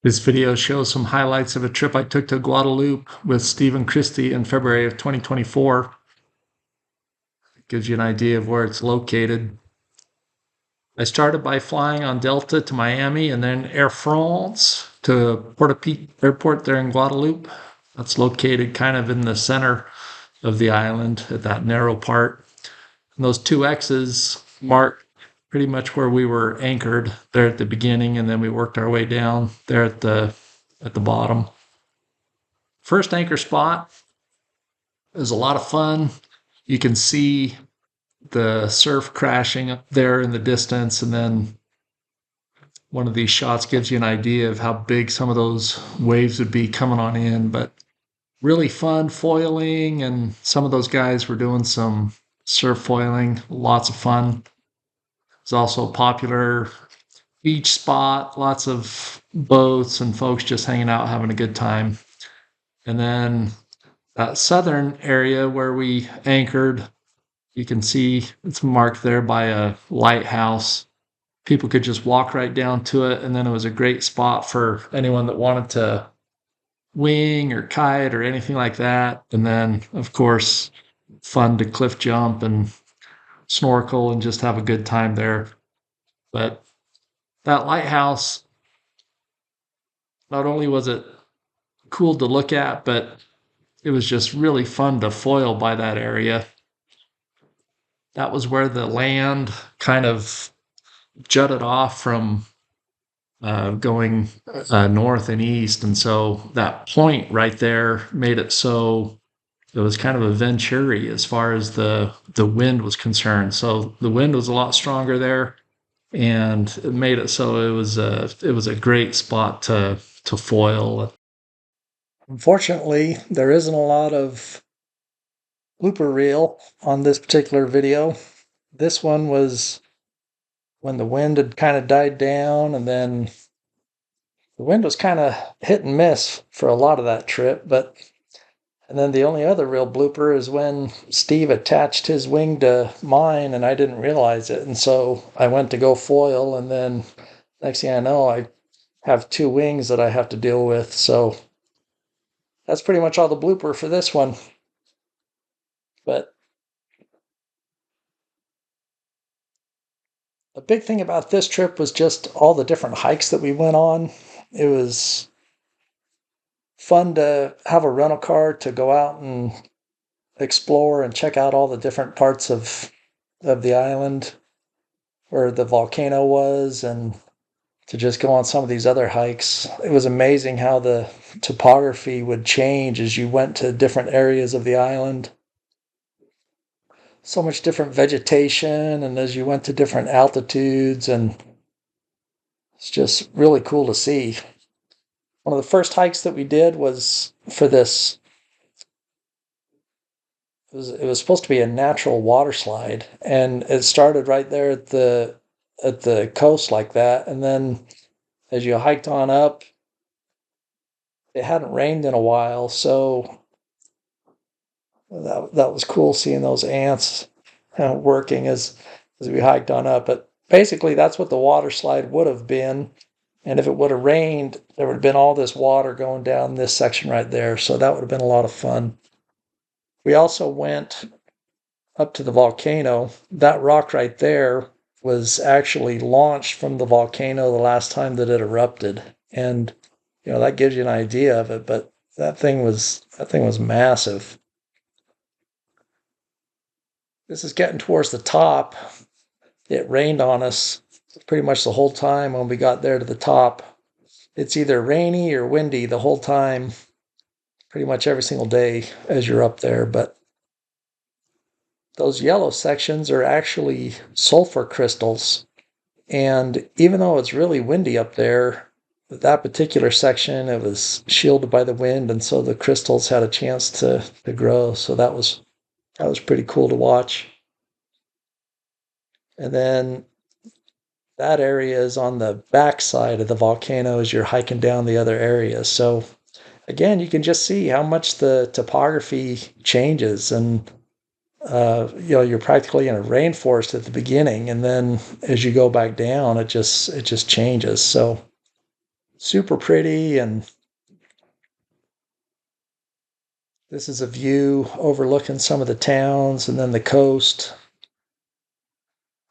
This video shows some highlights of a trip I took to Guadalupe with Steve and Christy in February of 2024. It gives you an idea of where it's located. I started by flying on Delta to Miami and then Air France to Port-au-Pete Airport there in Guadalupe. That's located kind of in the center of the island at that narrow part. And those two X's mark pretty much where we were anchored there at the beginning, and then we worked our way down there at the bottom. First anchor spot is a lot of fun. You can see the surf crashing up there in the distance, and then one of these shots gives you an idea of how big some of those waves would be coming on in. But really fun foiling, and some of those guys were doing some surf foiling. Lots of fun. It's also a popular beach spot, lots of boats and folks just hanging out, having a good time. And then that southern area where we anchored, you can see it's marked there by a lighthouse. People could just walk right down to it, and then it was a great spot for anyone that wanted to wing or kite or anything like that. And then, of course, fun to cliff jump and snorkel and just have a good time there. But that lighthouse, not only was it cool to look at, but it was just really fun to foil by that area. That was where the land kind of jutted off from going north and east. And so that point right there made it so it was kind of a venturi as far as the wind was concerned. So the wind was a lot stronger there, and it made it so it was a great spot to foil. Unfortunately, there isn't a lot of blooper reel on this particular video. This one was when the wind had kind of died down, and then the wind was kind of hit and miss for a lot of that trip. And then the only other real blooper is when Steve attached his wing to mine and I didn't realize it. And so I went to go foil, and then next thing I know, I have two wings that I have to deal with. So that's pretty much all the blooper for this one. But the big thing about this trip was just all the different hikes that we went on. It was fun to have a rental car to go out and explore and check out all the different parts of the island where the volcano was, and to just go on some of these other hikes. It was amazing how the topography would change as you went to different areas of the island. So much different vegetation, and as you went to different altitudes, and it's just really cool to see. One of the first hikes that we did was for this. It was supposed to be a natural water slide, and it started right there at the coast like that. And then as you hiked on up, it hadn't rained in a while, so that was cool seeing those ants working as we hiked on up. But basically, that's what the water slide would have been. And if it would have rained, there would have been all this water going down this section right there. So that would have been a lot of fun. We also went up to the volcano. That rock right there was actually launched from the volcano the last time that it erupted. And, that gives you an idea of it, but that thing was massive. This is getting towards the top. It rained on us pretty much the whole time when we got there to the top. It's either rainy or windy the whole time, pretty much every single day as you're up there. But those yellow sections are actually sulfur crystals. And even though it's really windy up there, that particular section, it was shielded by the wind, and so the crystals had a chance to grow. So that was pretty cool to watch. And then that area is on the back side of the volcano as you're hiking down the other areas. So again, you can just see how much the topography changes, and you're practically in a rainforest at the beginning, and then as you go back down, it just changes. So super pretty. And this is a view overlooking some of the towns and then the coast.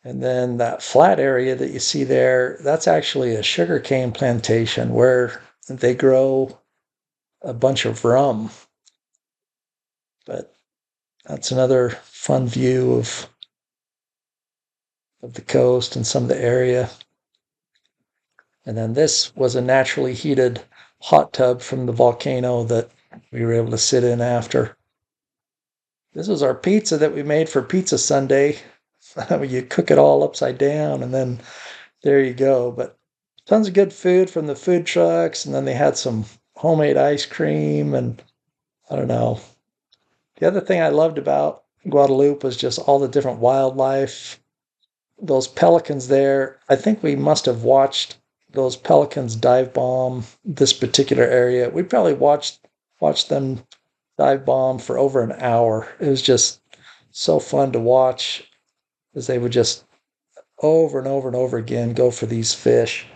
And then that flat area that you see there, that's actually a sugarcane plantation where they grow a bunch of rum. But that's another fun view of the coast and some of the area. And then this was a naturally heated hot tub from the volcano that we were able to sit in after. This was our pizza that we made for Pizza Sunday. You cook it all upside down and then there you go. But tons of good food from the food trucks. And then they had some homemade ice cream. And I don't know. The other thing I loved about Guadalupe was just all the different wildlife. Those pelicans there, I think we must have watched those pelicans dive bomb this particular area. We probably watched them dive bomb for over an hour. It was just so fun to watch as they would just over and over and over again go for these fish.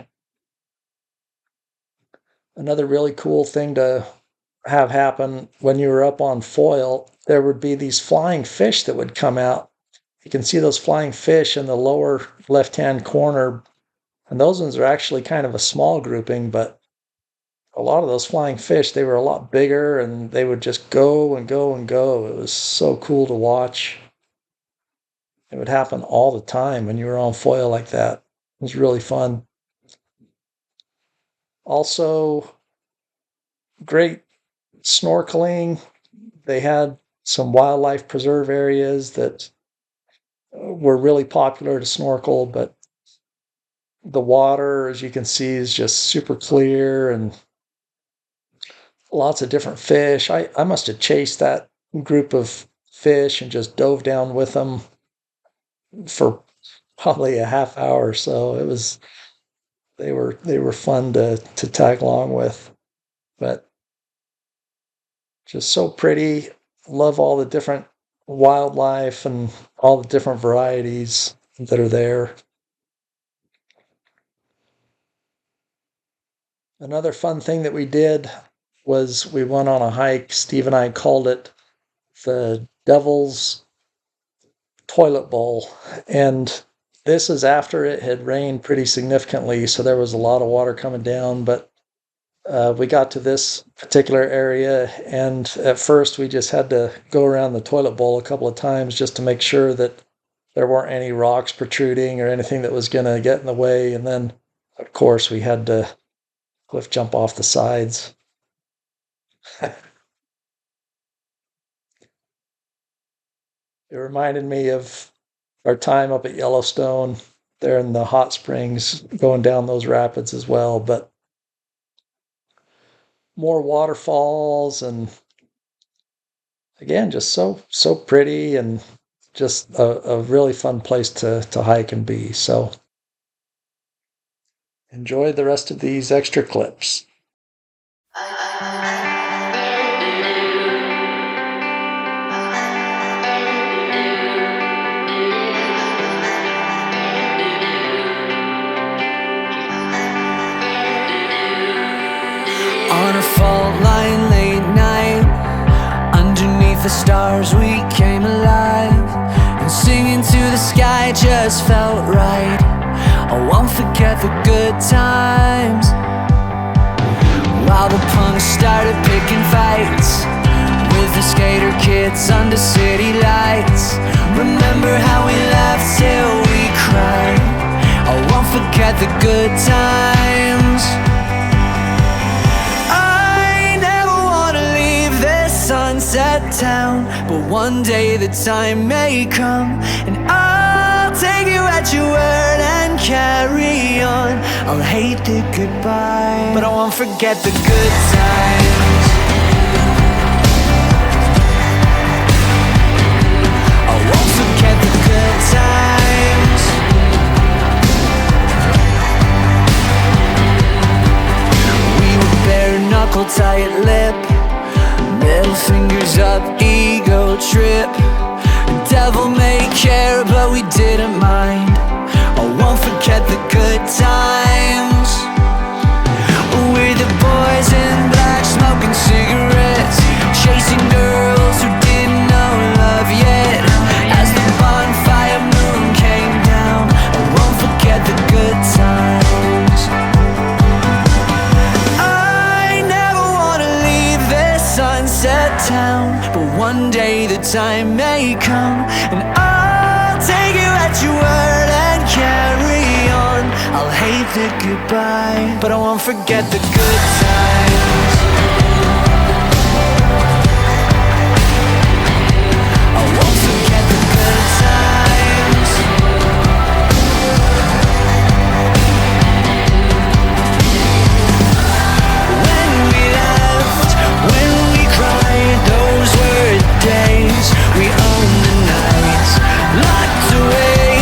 Another really cool thing to have happen when you were up on foil, there would be these flying fish that would come out. You can see those flying fish in the lower left-hand corner. And those ones are actually kind of a small grouping, but a lot of those flying fish, they were a lot bigger and they would just go and go and go. It was so cool to watch. It would happen all the time when you were on foil like that. It was really fun. Also, great snorkeling. They had some wildlife preserve areas that were really popular to snorkel, but the water, as you can see, is just super clear and lots of different fish. I must have chased that group of fish and just dove down with them for probably a half hour or so. They were fun to tag along with, but just so pretty. Love all the different wildlife and all the different varieties that are there. Another fun thing that we did was we went on a hike. Steve and I called it the Devil's Toilet Bowl. And this is after it had rained pretty significantly, so there was a lot of water coming down. But we got to this particular area, and at first we just had to go around the toilet bowl a couple of times just to make sure that there weren't any rocks protruding or anything that was going to get in the way. And then, of course, we had to cliff jump off the sides. It reminded me of our time up at Yellowstone there in the hot springs, going down those rapids as well. But more waterfalls, and again, just so pretty, and just a really fun place to hike and be. So enjoy the rest of these extra clips. On a fault line late night, underneath the stars we came alive, and singing to the sky just felt right. I won't forget the good times, while the punks started picking fights with the skater kids under city lights. Remember how we laughed till we cried. I won't forget the good times. Sunset town, but one day the time may come, and I'll take you at your word and carry on. I'll hate the goodbye, but I won't forget the good times. I won't forget the good times. We were bare knuckle, tight lip, middle fingers up, ego trip. Devil may care, but we didn't mind. I won't forget the good times. one day the time may come, and I'll take you at your word and carry on. I'll hate the goodbye, but I won't forget the good times. I won't forget the good times. When we laughed, when we cried, those were the days. We owned the nights, locked away,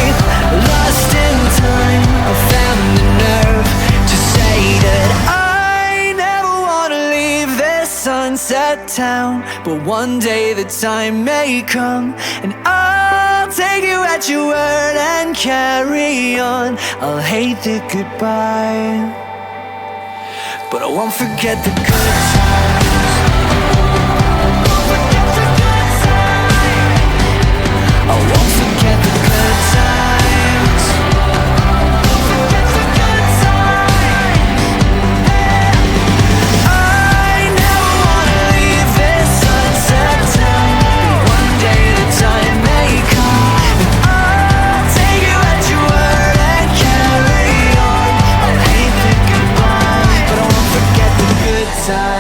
lost in time. I found the nerve to say that I never wanna leave this sunset town, but one day the time may come, and I'll take you at your word and carry on. I'll hate the goodbye, but I won't forget the good times. I won't forget the good times. I never wanna leave this sunset town, but one day the time may come, and I'll take you at your word and carry on. I'll hate the goodbye, but I won't forget the good times.